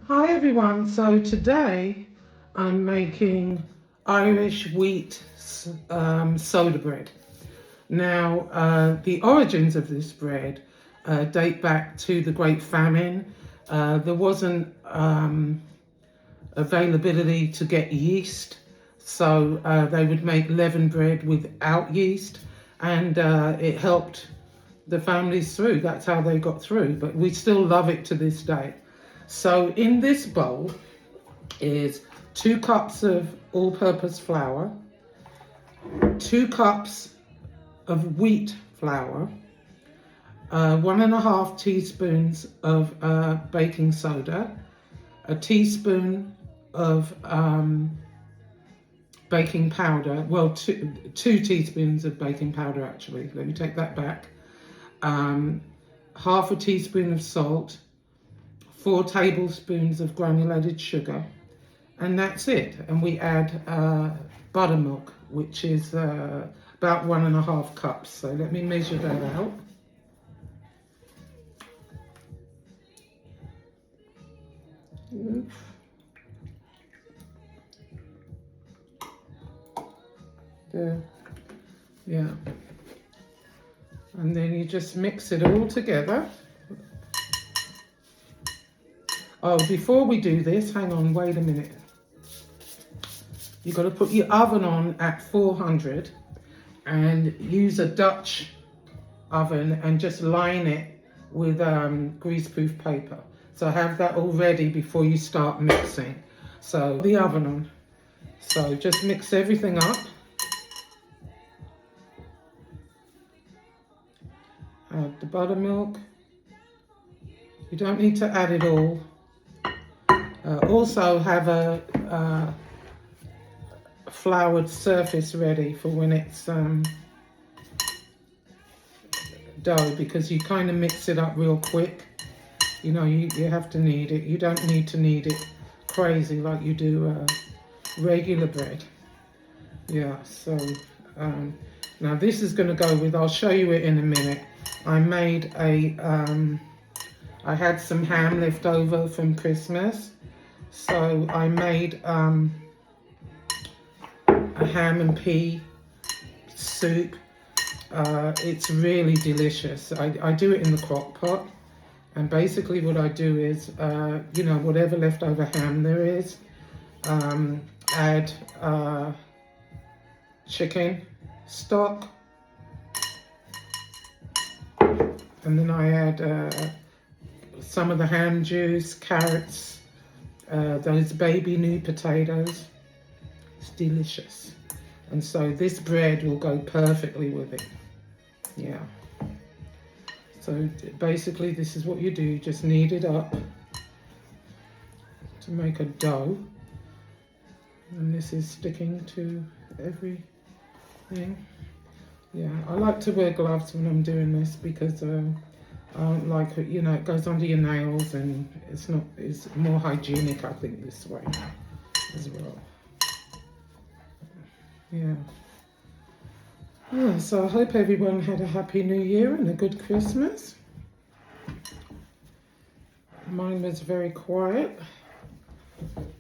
Hi everyone, so today I'm making Irish wheat soda bread. Now, the origins of this bread date back to the Great Famine. There wasn't availability to get yeast, so they would make leavened bread without yeast, and it helped the families through. That's how they got through, but we still love it to this day. So in this bowl is 2 cups of all-purpose flour, 2 cups of wheat flour, 1.5 teaspoons of baking soda, a teaspoon of baking powder, well, two teaspoons of baking powder actually, let me take that back, half a teaspoon of salt, 4 tablespoons of granulated sugar, and that's it. And we add buttermilk, which is about 1.5 cups. So let me measure that out. There, yeah. And then you just mix it all together. Oh, before we do this, hang on, wait a minute. You've got to put your oven on at 400 and use a Dutch oven and just line it with greaseproof paper. So have that all ready before you start mixing. So the oven on. So just mix everything up. Add the buttermilk. You don't need to add it all. Also have a floured surface ready for when it's dough, because you kind of mix it up real quick. You know, you have to knead it. You don't need to knead it crazy like you do regular bread. Yeah, so now this is going to go with, I'll show you it in a minute. I made I had some ham left over from Christmas. So I made a ham and pea soup. It's really delicious. I do it in the crock pot. And basically what I do is, you know, whatever leftover ham there is, add chicken stock. And then I add some of the ham juice, carrots, those baby new potatoes. It's delicious. And so this bread will go perfectly with it. Yeah. So basically this is what you do. You just knead it up to make a dough. And this is sticking to everything. Yeah, I like to wear gloves when I'm doing this because I don't like it, you know, it goes under your nails and it's more hygienic, I think, this way as well. Yeah. Yeah, so I hope everyone had a happy new year and a good Christmas. Mine was very quiet.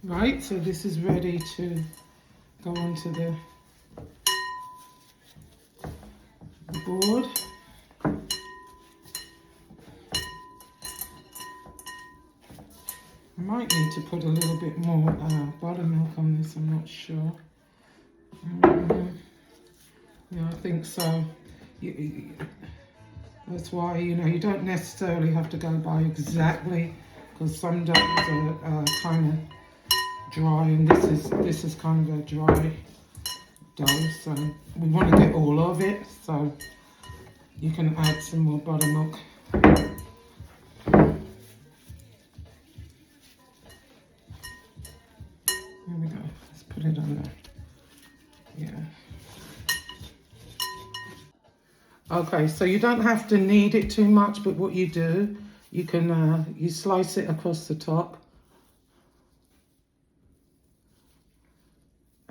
Right, so this is ready to go onto the board. I might need to put a little bit more buttermilk on this, I'm not sure. Yeah, I think so. That's why, you know, you don't necessarily have to go by exactly, because some doughs are kind of dry, and this is kind of a dry dough, so we want to get all of it, so you can add some more buttermilk. There we go, let's put it on there. Yeah. Okay, so you don't have to knead it too much, but what you do, you can you slice it across the top,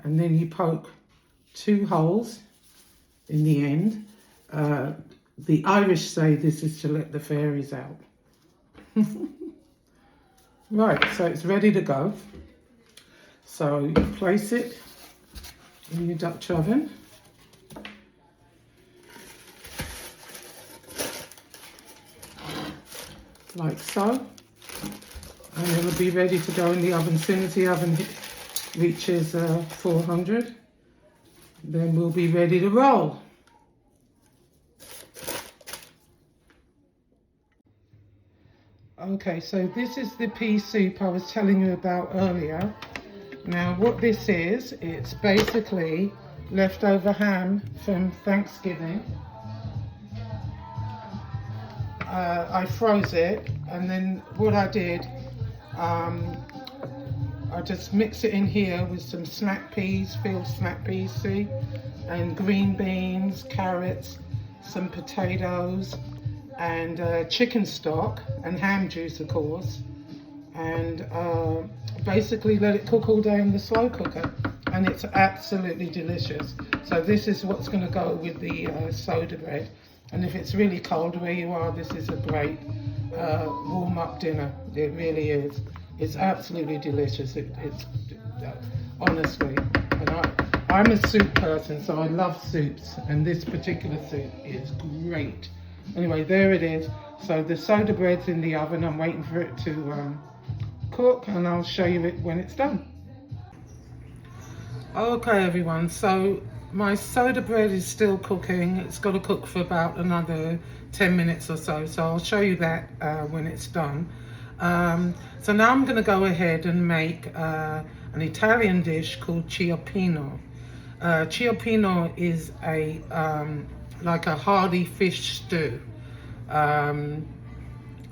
and then you poke 2 holes in the end. The Irish say this is to let the fairies out. Right, so it's ready to go. So you place it in your Dutch oven. Like so. And it'll be ready to go in the oven. As soon as the oven reaches 400, then we'll be ready to roll. Okay, so this is the pea soup I was telling you about earlier. Now what this is, it's basically leftover ham from Thanksgiving. I froze it, and then what I did, I just mix it in here with some snap peas, field snap peas, see, and green beans, carrots, some potatoes, and chicken stock and ham juice, of course, and basically let it cook all day in the slow cooker, and it's absolutely delicious. So this is what's going to go with the soda bread, and if it's really cold where you are, this is a great warm up dinner. It really is. It's absolutely delicious. It's honestly, and I'm a soup person, so I love soups, and this particular soup is great. Anyway, there it is. So the soda bread's in the oven. I'm waiting for it to cook, and I'll show you it when it's done. Okay, everyone. So my soda bread is still cooking. It's got to cook for about another 10 minutes or so. So I'll show you that when it's done. So now I'm going to go ahead and make an Italian dish called Ciopinno. Ciopinno is a like a hearty fish stew.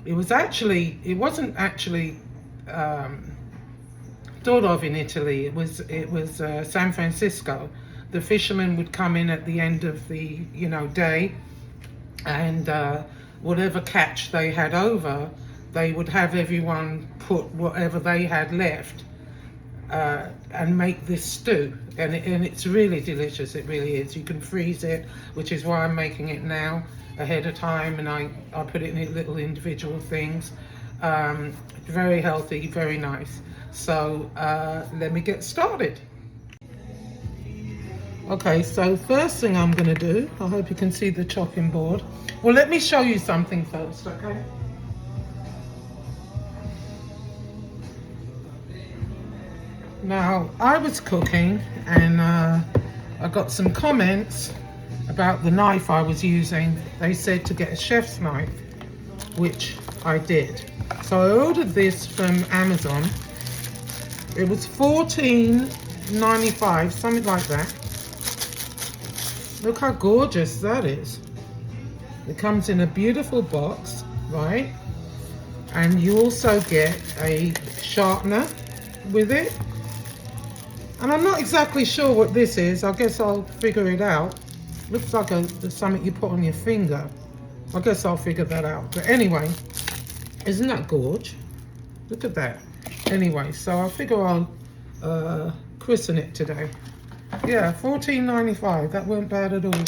It wasn't actually thought of in Italy. It was San Francisco. The fishermen would come in at the end of the day, and whatever catch they had over, they would have everyone put whatever they had left and make this stew, and it's really delicious. It really is. You can freeze it, which is why I'm making it now ahead of time, and I put it in little individual things. Very healthy, very nice. So let me get started. Okay, so first thing I'm going to do, I hope you can see the chopping board. Well, let me show you something first, okay? Now, I was cooking, and I got some comments about the knife I was using. They said to get a chef's knife, which I did. So I ordered this from Amazon. It was $14.95, something like that. Look how gorgeous that is. It comes in a beautiful box, right? And you also get a sharpener with it. And I'm not exactly sure what this is. I guess I'll figure it out. Looks like something you put on your finger. I guess I'll figure that out. But anyway, isn't that gorge? Look at that. Anyway, so I figure I'll christen it today. Yeah, $14.95. That weren't bad at all.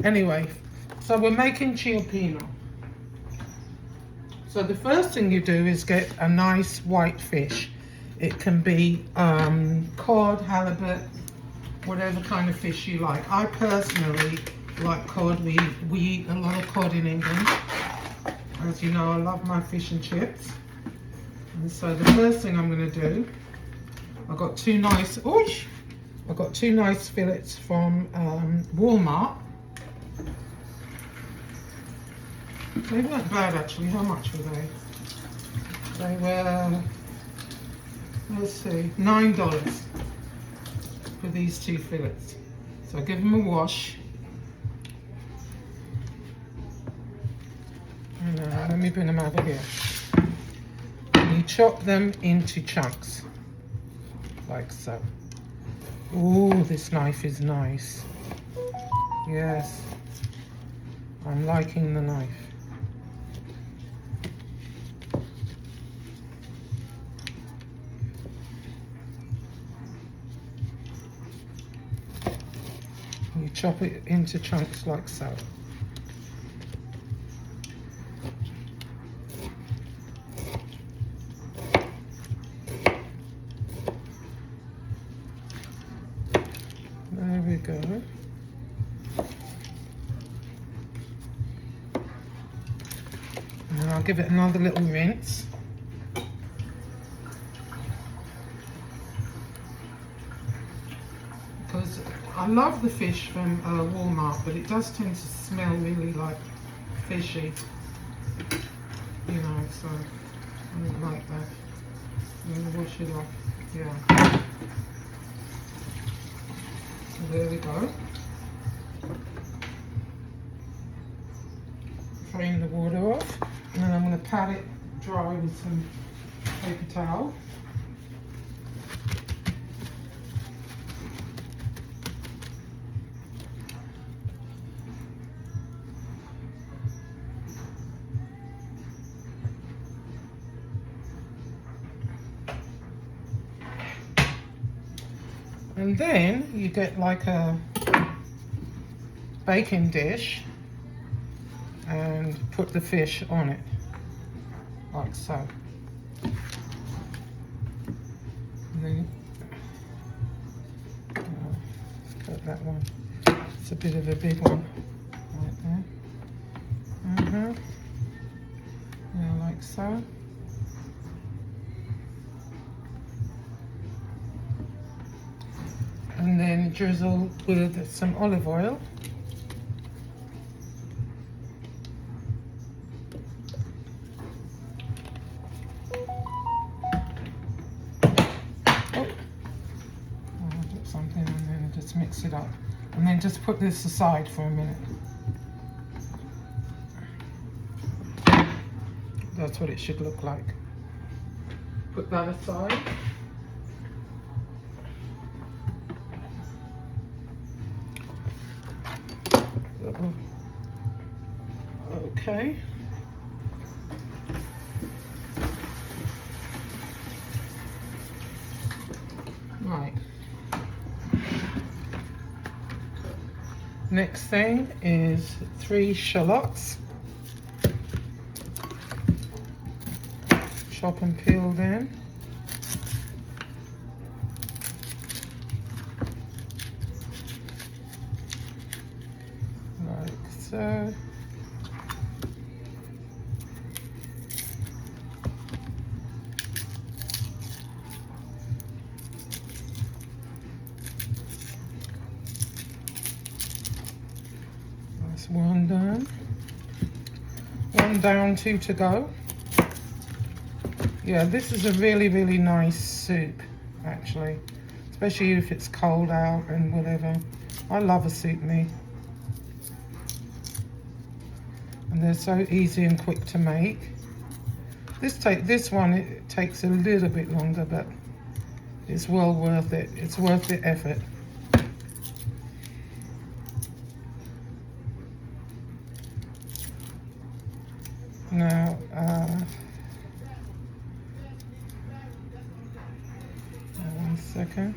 Anyway, so we're making Ciopinno. So the first thing you do is get a nice white fish. It can be cod, halibut, whatever kind of fish you like. I personally like cod. We eat a lot of cod in England. As you know, I love my fish and chips. And so the first thing I'm going to do, I got two nice fillets from Walmart. They weren't bad actually. How much were they? They were, let's see, $9 for these 2 fillets. So I give them a wash. And let me bring them over here. And you chop them into chunks, like so. Ooh, this knife is nice. Yes, I'm liking the knife. You chop it into chunks like so. There we go. And I'll give it another little rinse. Because I love the fish from Walmart, but it does tend to smell really like fishy. You know, so I don't like that. I'm going to wash it off. Yeah. So there we go. Drain the water off. And then I'm going to pat it dry with some paper towel. And then you get like a baking dish and put the fish on it, like so. And then, let's cut that one. It's a bit of a big one, right there. Yeah, like so. And then drizzle with some olive oil. Something, and then just mix it up, and then just put this aside for a minute. That's what it should look like. Put that aside. Okay. Right. Next thing is 3 shallots. Chop and peel them. Like so. That's one done. One down, 2 to go. Yeah, this is a really, really nice soup, actually. Especially if it's cold out and whatever. I love a soup me. And they're so easy and quick to make. This one, it takes a little bit longer, but it's well worth it. It's worth the effort. Now, one second.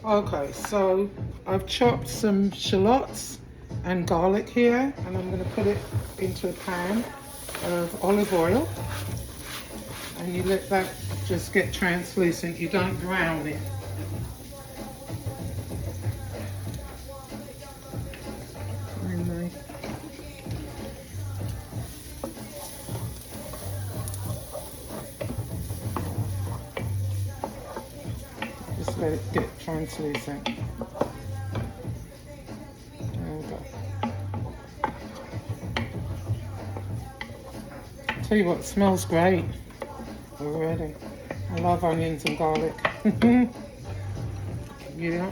Okay, so I've chopped some shallots and garlic here, and I'm going to put it into a pan of olive oil, and you let that just get translucent. You don't brown it. And just let it get translucent. There we go. Tell you what, it smells great already. I love onions and garlic. Yeah.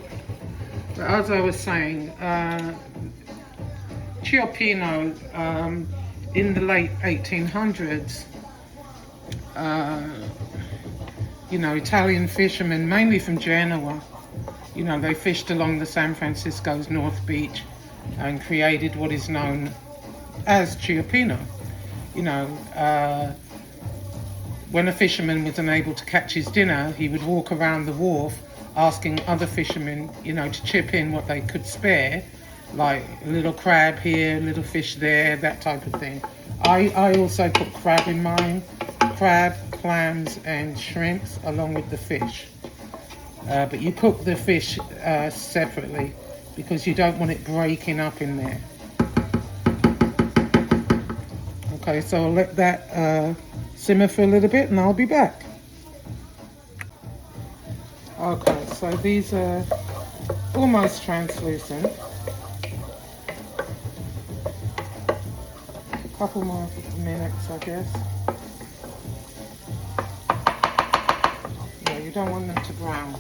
But as I was saying, Ciopinno, in the late 1800s, uh, Italian fishermen, mainly from Genoa, they fished along the San Francisco's North Beach and created what is known as Ciopinno. You know, when a fisherman was unable to catch his dinner, he would walk around the wharf asking other fishermen, to chip in what they could spare, like a little crab here, a little fish there, that type of thing. I also put crab in mine, crab, clams, and shrimps along with the fish. But you cook the fish separately because you don't want it breaking up in there. Okay, so I'll let that simmer for a little bit and I'll be back. Okay, so these are almost translucent. A couple more minutes, I guess. Yeah, you don't want them to brown.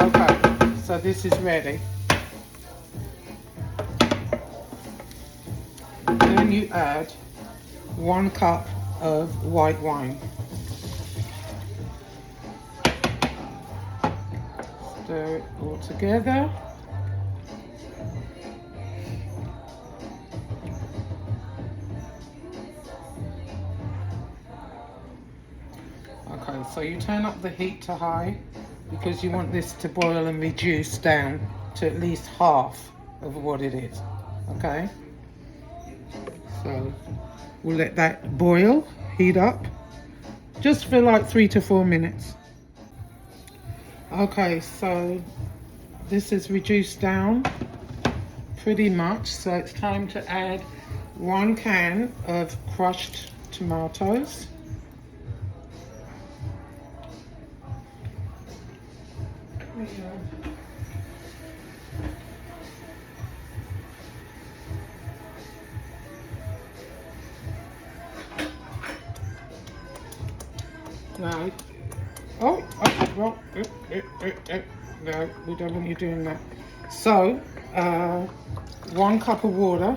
Okay, so this is ready. Then you add 1 cup of white wine. Stir it all together. Okay, so you turn up the heat to high because you want this to boil and reduce down to at least half of what it is. Okay? So we'll let that boil, heat up, just for like 3 to 4 minutes. Okay, so this is reduced down pretty much, so it's time to add 1 can of crushed tomatoes. Now, well, no, we don't want you doing that. So, 1 cup of water.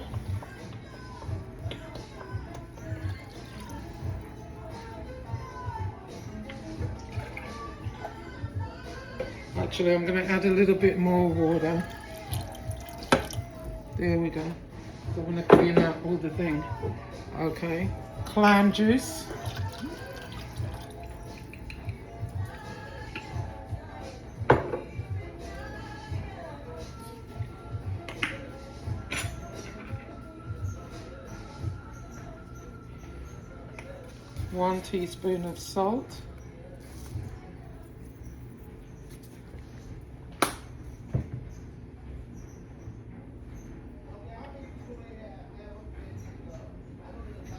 Actually, I'm going to add a little bit more water. There we go. I want to clean out all the thing. Okay. Clam juice. One teaspoon of salt.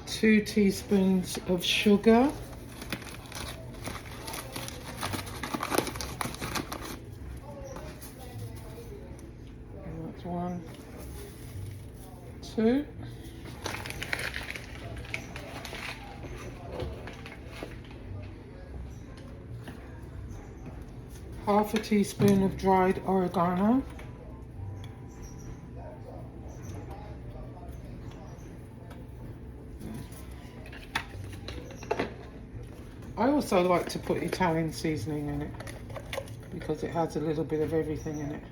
Two teaspoons of sugar. And that's 1, 2. Half a teaspoon of dried oregano. I also like to put Italian seasoning in it because it has a little bit of everything in it.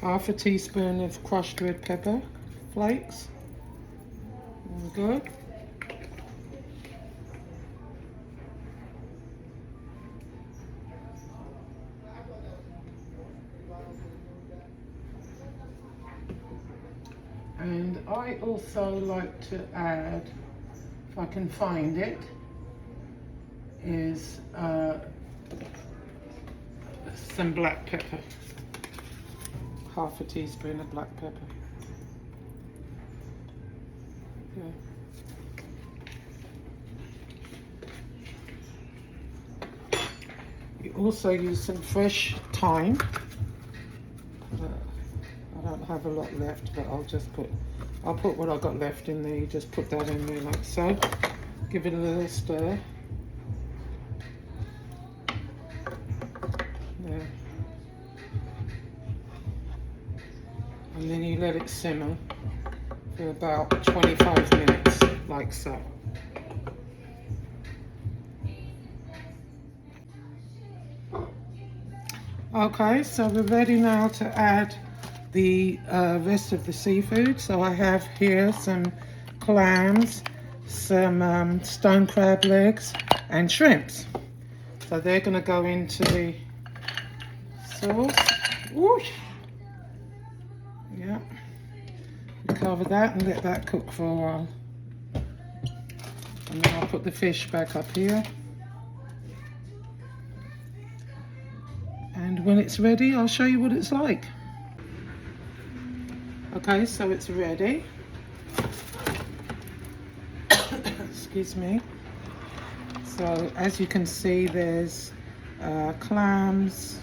Half a teaspoon of crushed red pepper flakes. Good. And I also like to add, if I can find it, is some black pepper. Half a teaspoon of black pepper. Yeah. You also use some fresh thyme. I don't have a lot left, but I'll put what I got left in there. You just put that in there like so. Give it a little stir. There. And then you let it simmer for about 25 minutes, like so. Okay, so we're ready now to add the rest of the seafood. So I have here some clams, some stone crab legs, and shrimps. So they're going to go into the sauce. Ooh. Yeah. Cover that and let that cook for a while. And then I'll put the fish back up here. And when it's ready, I'll show you what it's like. Okay, so it's ready. Excuse me. So as you can see, there's clams,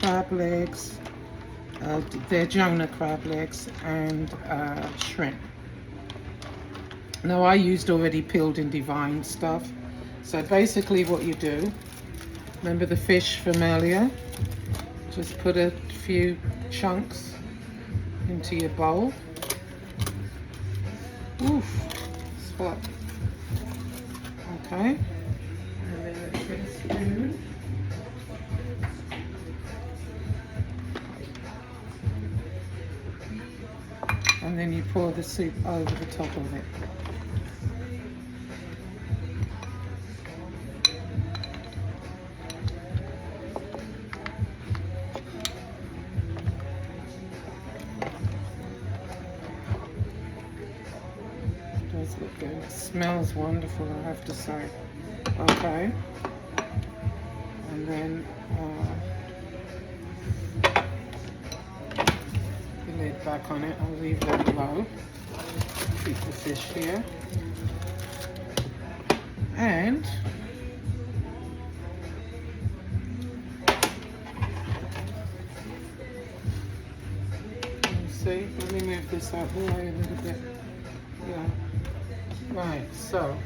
crab legs, they're Jonah crab legs, and shrimp. Now I used already peeled and divined stuff. So basically what you do, remember the fish from earlier? Just put a few chunks into your bowl. Oof, it's hot. Okay. And then let's get a spoon. And then you pour the soup over the top of it. Does look good. It smells wonderful, I have to say. Okay. And then the lid back on it. I'll leave that low. Keep the fish here. And you see, let me move this out the way a little bit. Yeah. Right, so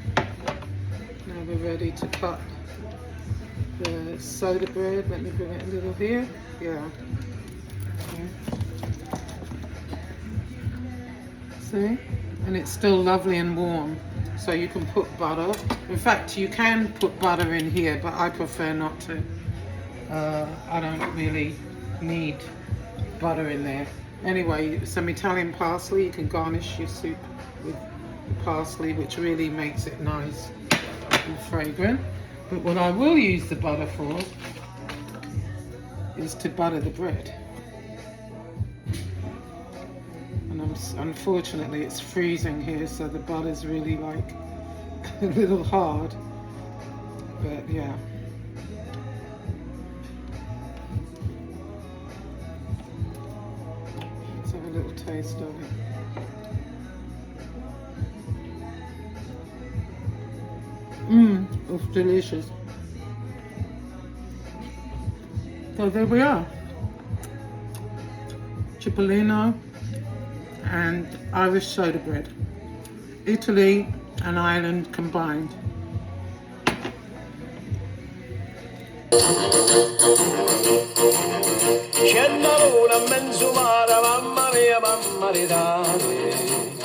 now we're ready to cut the soda bread. Let me bring it a little here. Yeah. Okay. See? And it's still lovely and warm. So you can put butter. In fact, you can put butter in here, but I prefer not to. I don't really need butter in there. Anyway, some Italian parsley. You can garnish your soup with parsley, which really makes it nice and fragrant. But what I will use the butter for is to butter the bread. And unfortunately it's freezing here, so the butter's really like a little hard. But yeah. Let's have a little taste of it. It's delicious. So there we are. Ciopinno and Irish soda bread. Italy and Ireland combined. C'è la luna in mezzo mare, mamma mia, mamma di